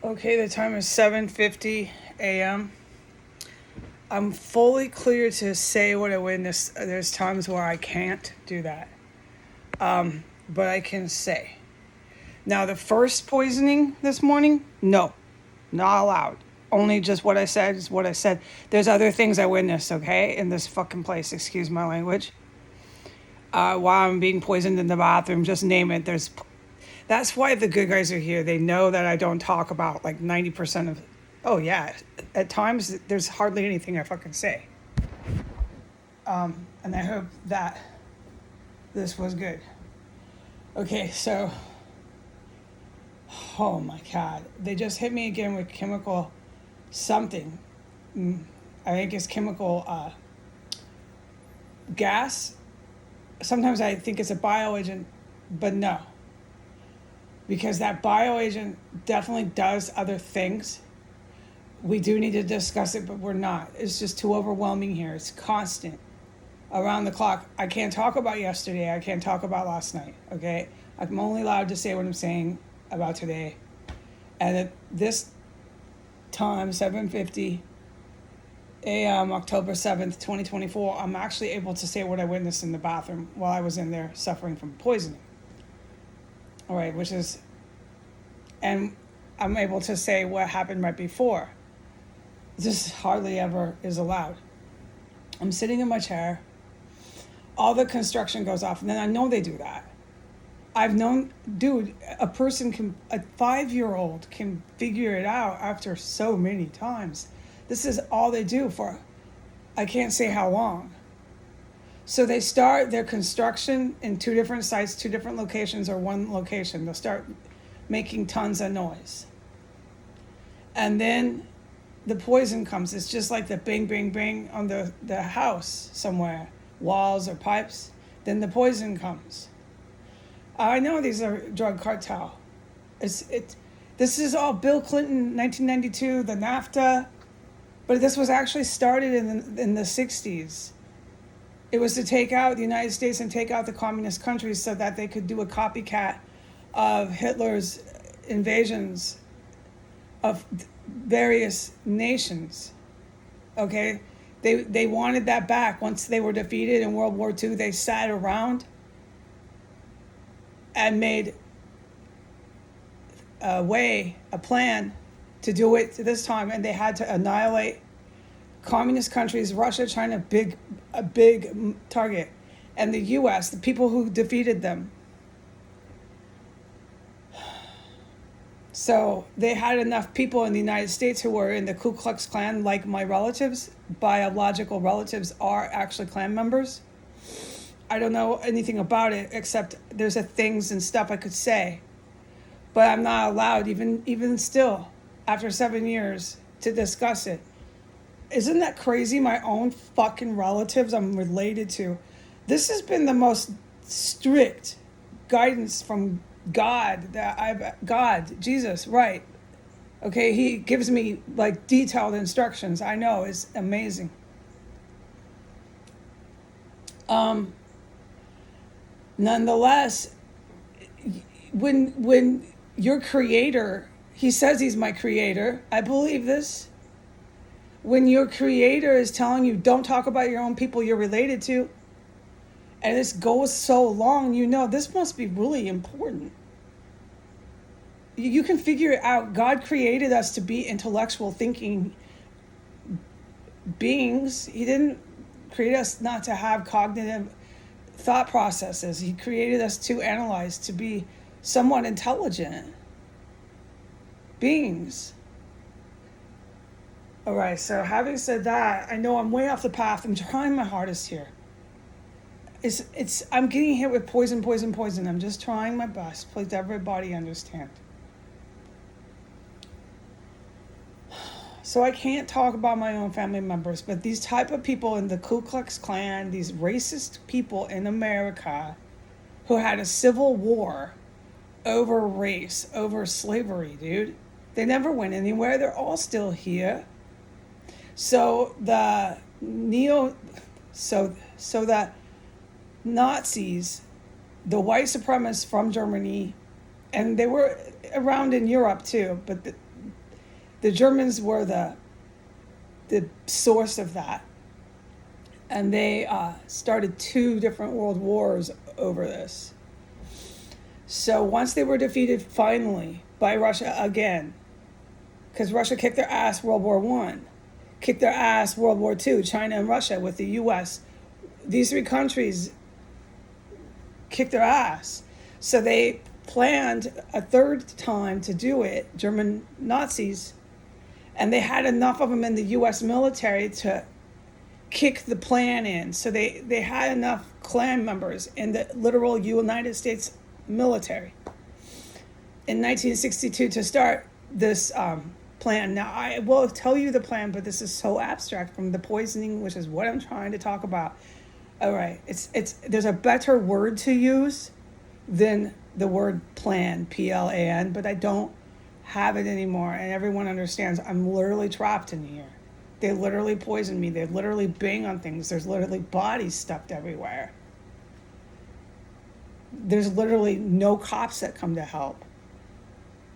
Okay, the time is 7:50 a.m. I'm fully clear to say what I witnessed. There's times where I can't do that. But I can say. Now, the first poisoning this morning, no, not allowed. Only just what I said is what I said. There's other things I witnessed, okay, in this fucking place, excuse my language. While I'm being poisoned in the bathroom, just name it. That's why the good guys are here. They know that I don't talk about like 90% of. Oh, yeah. At times, there's hardly anything I fucking say. And I hope that this was good. Okay, so. Oh my God. They just hit me again with chemical something. I think it's chemical gas. Sometimes I think it's a bioagent, but no. Because that bioagent definitely does other things. We do need to discuss it, but we're not. It's just too overwhelming here. It's constant, around the clock. I can't talk about yesterday. I can't talk about last night, okay? I'm only allowed to say what I'm saying about today. And at this time, 7:50 a.m., October 7th, 2024, I'm actually able to say what I witnessed in the bathroom while I was in there suffering from poisoning. All right, and I'm able to say what happened right before. This hardly ever is allowed. I'm sitting in my chair. All the construction goes off, and then I know they do that. I've known, dude, a 5-year-old can figure it out after so many times. This is all they do for, I can't say how long. So they start their construction in 2 different sites, 2 different locations, or 1 location. They'll start making tons of noise. And then the poison comes. It's just like the bang, bang, bang on the house somewhere, walls or pipes. Then the poison comes. I know these are drug cartel. This is all Bill Clinton, 1992, the NAFTA, but this was actually started in the 60s. It was to take out the United States and take out the communist countries so that they could do a copycat of Hitler's invasions of various nations. Okay? They wanted that back. Once they were defeated in World War II, they sat around and made a plan to do it this time, and they had to annihilate communist countries, Russia, China, a big target, and the U.S., the people who defeated them. So they had enough people in the United States who were in the Ku Klux Klan, like my relatives, biological relatives are actually Klan members. I don't know anything about it except there's things and stuff I could say, but I'm not allowed, even still, after 7 years, to discuss it. Isn't that crazy? My own fucking relatives I'm related to. This has been the most strict guidance from God God, Jesus, right. Okay, he gives me like detailed instructions. I know, it's amazing. Nonetheless, when your creator, he says he's my creator, I believe this. When your creator is telling you don't talk about your own people you're related to, and this goes so long, you know this must be really important. You can figure it out. God created us to be intellectual thinking beings. He didn't create us not to have cognitive thought processes. He created us to analyze, to be somewhat intelligent beings. All right, so having said that, I know I'm way off the path. I'm trying my hardest here. I'm getting hit with poison. I'm just trying my best. Please, everybody understand. So I can't talk about my own family members, but these type of people in the Ku Klux Klan, these racist people in America who had a civil war over race, over slavery, dude. They never went anywhere. They're all still here. So the Nazis, the white supremacists from Germany, and they were around in Europe too, but The Germans were the source of that. And they started 2 different world wars over this. So once they were defeated finally by Russia again, because Russia kicked their ass World War One, kicked their ass World War Two, China and Russia with the U.S. These 3 countries kicked their ass. So they planned a 3rd time to do it, German Nazis, and they had enough of them in the U.S. military to kick the plan in. So they had enough Klan members in the literal United States military in 1962 to start this plan. Now, I will tell you the plan, but this is so abstract from the poisoning, which is what I'm trying to talk about. All right, it's there's a better word to use than the word plan, P-L-A-N, but I don't have it anymore, and everyone understands I'm literally trapped in here. They literally poison me. They literally bang on things. There's literally bodies stuffed everywhere. There's literally no cops that come to help.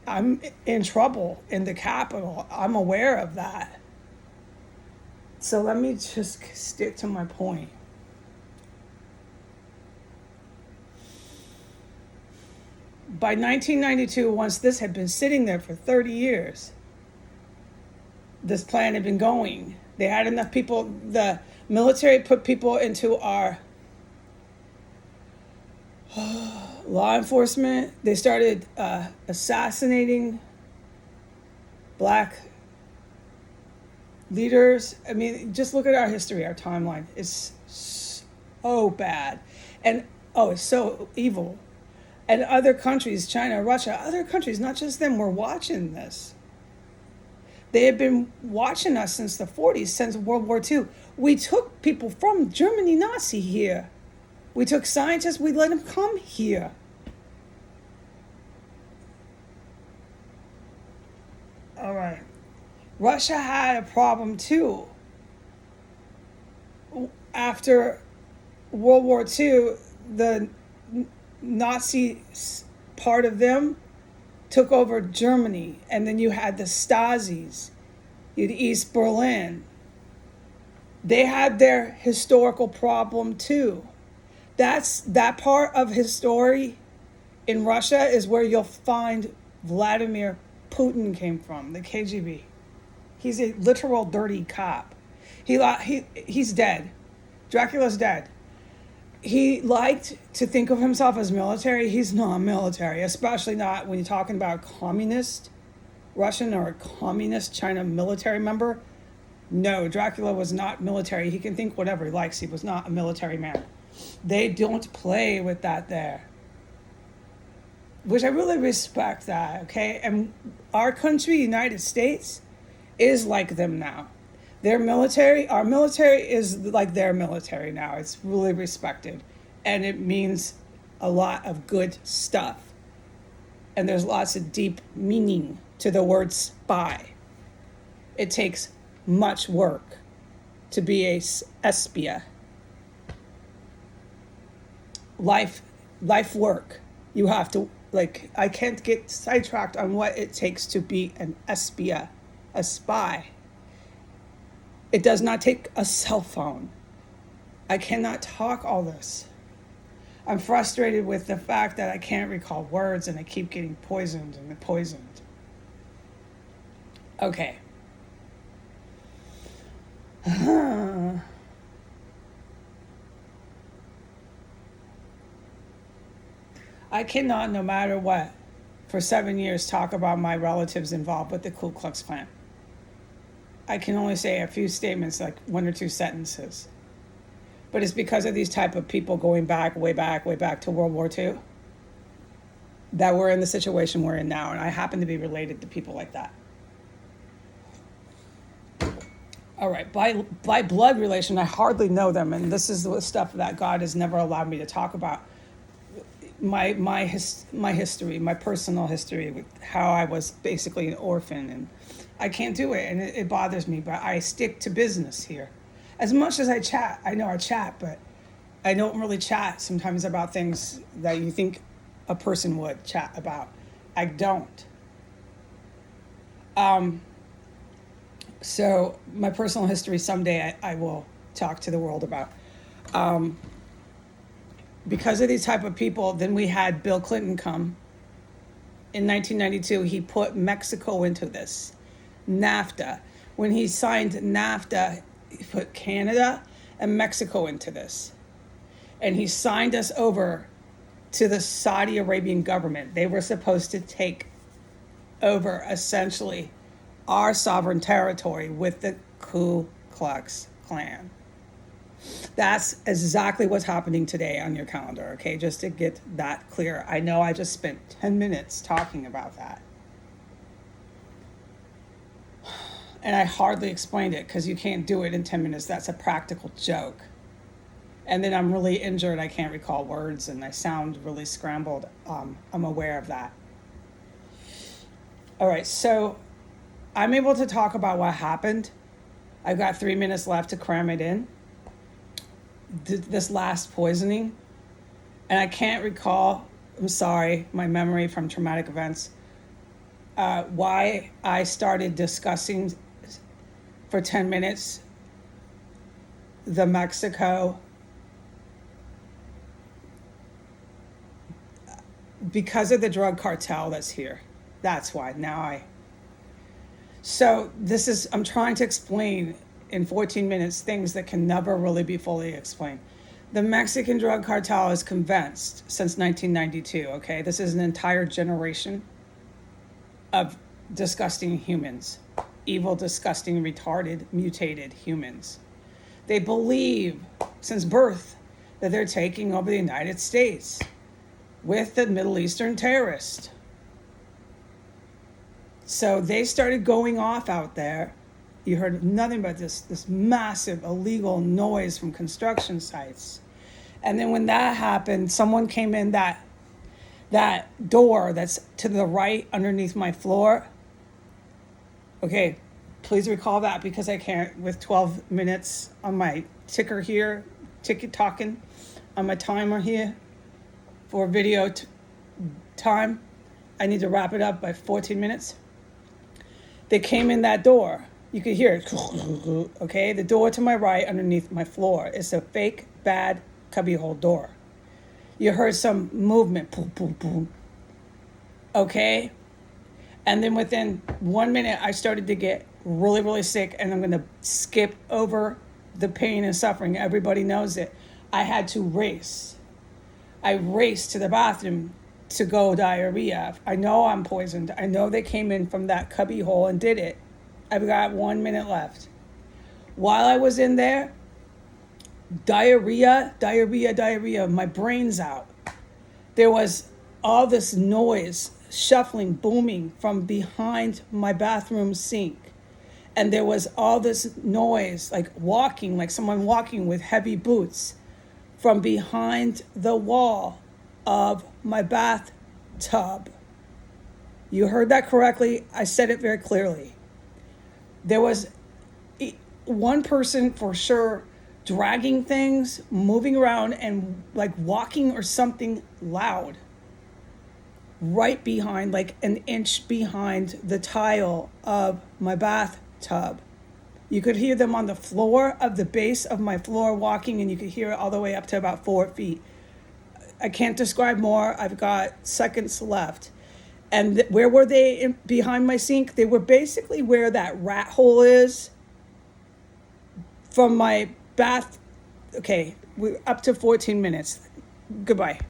I'm in trouble in the Capitol. I'm aware of that. So let me just stick to my point. By 1992, once this had been sitting there for 30 years, this plan had been going. They had enough people. The military put people into our law enforcement. They started assassinating black leaders. I mean, just look at our history, our timeline. It's so bad. And, it's so evil. And other countries, China, Russia, other countries, not just them, were watching this. They had been watching us since the 40s, since World War II. We took people from Germany, Nazi here. We took scientists, we let them come here. All right. Russia had a problem too. After World War II, the Nazi part of them took over Germany, and then you had the Stasis, you had East Berlin. They had their historical problem too. That part of his story in Russia is where you'll find Vladimir Putin came from, the KGB. He's a literal dirty cop. He's dead. Dracula's dead. He liked to think of himself as military. He's not military, especially not when you're talking about a communist Russian or a communist China military member. No, Dracula was not military. He can think whatever he likes. He was not a military man. They don't play with that there, which I really respect that, okay? And our country, United States, is like them now. Their military, our military is like their military now. It's really respected. And it means a lot of good stuff. And there's lots of deep meaning to the word spy. It takes much work to be a espia. Life work. You have to, I can't get sidetracked on what it takes to be an espia, a spy. It does not take a cell phone. I cannot talk all this. I'm frustrated with the fact that I can't recall words and I keep getting poisoned and poisoned. Okay. I cannot, no matter what, for 7 years talk about my relatives involved with the Ku Klux Klan. I can only say a few statements, like 1 or 2 sentences. But it's because of these type of people going way back to World War II that we're in the situation we're in now. And I happen to be related to people like that. All right, by blood relation, I hardly know them. And this is the stuff that God has never allowed me to talk about. My history, my personal history, with how I was basically an orphan, and I can't do it, and it bothers me. But I stick to business here. As much as I chat, I know I chat, but I don't really chat sometimes about things that you think a person would chat about. I don't. So my personal history someday I will talk to the world about. Because of these type of people, then we had Bill Clinton come. In 1992, he put Mexico into this. NAFTA. When he signed NAFTA, he put Canada and Mexico into this. And he signed us over to the Saudi Arabian government. They were supposed to take over, essentially, our sovereign territory with the Ku Klux Klan. That's exactly what's happening today on your calendar, okay? Just to get that clear. I know I just spent 10 minutes talking about that. And I hardly explained it because you can't do it in 10 minutes. That's a practical joke. And then I'm really injured. I can't recall words and I sound really scrambled. I'm aware of that. All right, so I'm able to talk about what happened. I've got 3 minutes left to cram it in. This last poisoning. And I can't recall, I'm sorry, my memory from traumatic events, why I started discussing for 10 minutes the Mexico, because of the drug cartel that's here. That's why. So this is, I'm trying to explain in 14 minutes things that can never really be fully explained. The Mexican drug cartel is convinced since 1992, okay? This is an entire generation of disgusting humans. Evil, disgusting, retarded, mutated humans. They believe since birth that they're taking over the United States with the Middle Eastern terrorists. So they started going off out there. You heard nothing but this massive illegal noise from construction sites. And then when that happened, someone came in that door that's to the right underneath my floor. Okay, please recall that because I can't, with 12 minutes on my ticker here, ticket talking, on my timer here for video time. I need to wrap it up by 14 minutes. They came in that door. You could hear it. Okay, the door to my right underneath my floor is a fake, bad cubbyhole door. You heard some movement. Boom, boom, boom. Okay? And then within 1 minute, I started to get really, really sick, and I'm going to skip over the pain and suffering. Everybody knows it. I had to race. I raced to the bathroom to go diarrhea. I know I'm poisoned. I know they came in from that cubby hole and did it. I've got 1 minute left. While I was in there, diarrhea, my brain's out. There was all this noise, shuffling, booming from behind my bathroom sink. And there was all this noise, like walking, like someone walking with heavy boots from behind the wall of my bathtub. You heard that correctly. I said it very clearly. There was one person for sure dragging things, moving around, and like walking or something loud right behind, like an inch behind the tile of my bathtub. You could hear them on the floor of the base of my floor walking, and you could hear it all the way up to about 4 feet. I can't describe more. I've got seconds left. And where were they behind my sink? They were basically where that rat hole is from my bath. Okay, we're up to 14 minutes. Goodbye.